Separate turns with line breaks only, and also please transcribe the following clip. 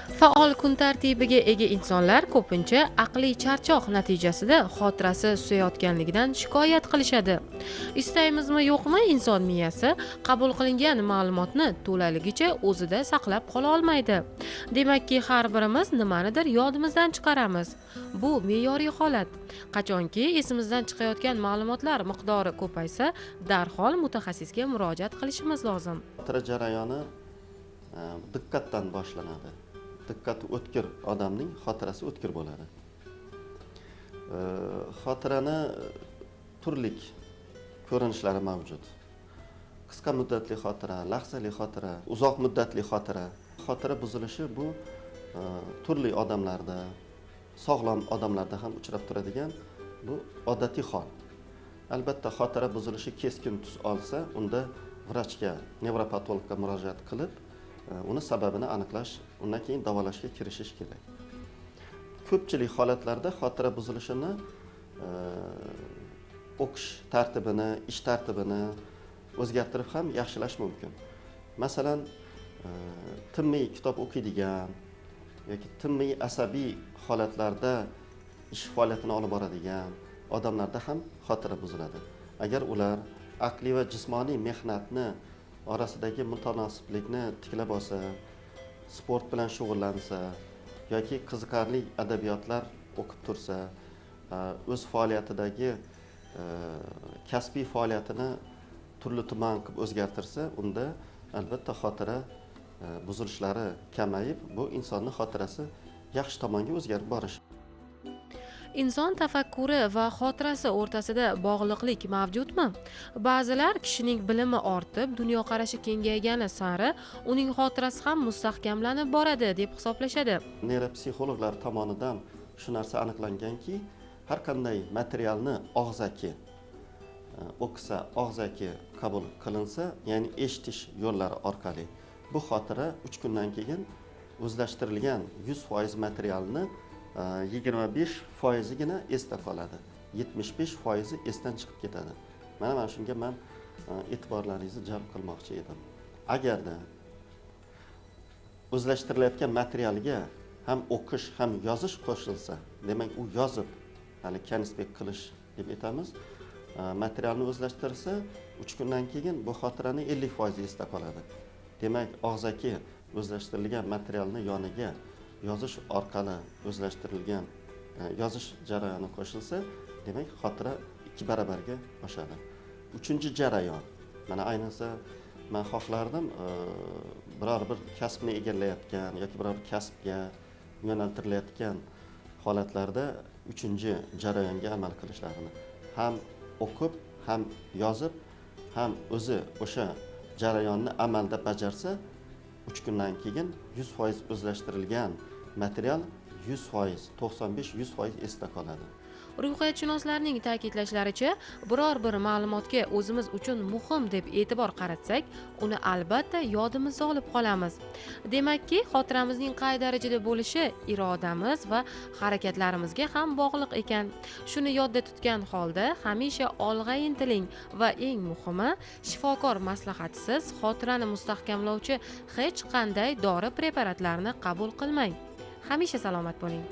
Faol kun tartibiga ega insonlar ko'pincha aqliy charchoq natijasida xotirasi susayotganligidan shikoyat qilishadi. Istaymizmi yo'qmi, inson miyasi qabul qilingan ma'lumotni to'laligicha o'zida saqlab qola olmaydi. Demakki, har birimiz nimanidir yodimizdan chiqaramiz. Bu me'yoriy holat. Qachonki esimizdan chiqayotgan ma'lumotlar miqdori ko'paysa, darhol mutaxassisga murojaat qilishimiz lozim.
Xotira jarayoni diqqatdan boshlanadi. Diqqati o'tkir odamning xotirasi o'tkir bo'ladi. Xotirani turli ko'rinishlari mavjud. Qisqa muddatli xotira, lahzali xotira, uzoq muddatli xotira. Xotira buzilishi bu turli odamlarda, sog'lom odamlarda ham uchrab turadigan bu odatiy hol. Albatta xotira buzilishi keskin tus olsa, unda vrachga, nevropatologga murojaat qilib, uni sababini aniqlash, undan keyin davolashga kirishish kerak. Ko'pchilik holatlarda xotira buzilishini o'qish tartibini, ish tartibini o'zgartirib ham yaxshilash mumkin. Masalan, tinmay kitob o'qiydigan yoki tinmay asabiy holatlarda ish faoliyatini olib boradigan odamlarda ham xotira buziladi. Agar ular aqliy va jismoniy mehnatni orasidagi mutanosiblikni tiklab olsa, sport bilan shug'ullansa yoki qiziqarli adabiyotlar o'qib tursa, o'z faoliyatidagi kasbiy faoliyatini turli-tuman qilib o'zgartirsa, unda albatta xotira buzilishlari kamayib, bu insonning xotirasi yaxshi tomonga o'zgarib borishi.
Inson tafakkuri va xotirasi o'rtasida bog'liqlik mavjudmi? Ba'zilar kishining bilimi ortib, dunyoqarashi kengaygani sari uning xotirasi ham mustahkamlanib boradi deb hisoblashadi.
Neyropsixologlar tomonidan shu narsa aniqlanganki, har qanday materialni og'zaki o'qisa, og'zaki qabul qilinsa, ya'ni eshitish yo'llari orqali bu xotira 3 kundan keyin o'zlashtirilgan 100% materialni 25%igina esda qoladi. 75% esdan chiqib ketadi. Mana shunga men e'tiborlaringizni jalb qilmoqchi edim. Agarda o'zlashtirilayotgan materialga ham o'qish, ham yozish qo'shilsa, demak u yozib, hali konspekt qilish deb aytamiz. Materialni o'zlashtirsa, 3 kundan keyin bu xotirani 50% esda qoladi. Demak, og'zaki o'zlashtirilgan materialni yoniga yozish orqali o'zlashtirilgan yozish jarayoni qo'shilsa, demak xotira 2 barobarga oshadi. 3-jarayon. Mana ayniqsa men xohlardim biror bir kasbni egallayotgan yoki biror kasbga yo'naltirilayotgan holatlarda 3-jarayonga amal qilishlarini. Ham o'qib, ham yozib, ham o'zi o'sha jarayonni amalda bajarsa, 3 kundan keyin 100% o'zlashtirilgan material 100%, 95-100% esda qoladi.
Ruhiyatshunoslarning ta'kidlashlaricha, biror bir ma'lumotga o'zimiz uchun muhim deb e'tibor qaratsak, uni albatta yodimizda olib qolamiz. Demakki, xotiramizning qay darajada bo'lishi irodamiz va harakatlarimizga ham bog'liq ekan. Shuni yodda tutgan holda hamisha olg'a intiling va eng muhimi, shifokor maslahatisiz xotirani mustahkamlovchi hech qanday dori preparatlarni qabul qilmang. Hamisha salomat bo'ling.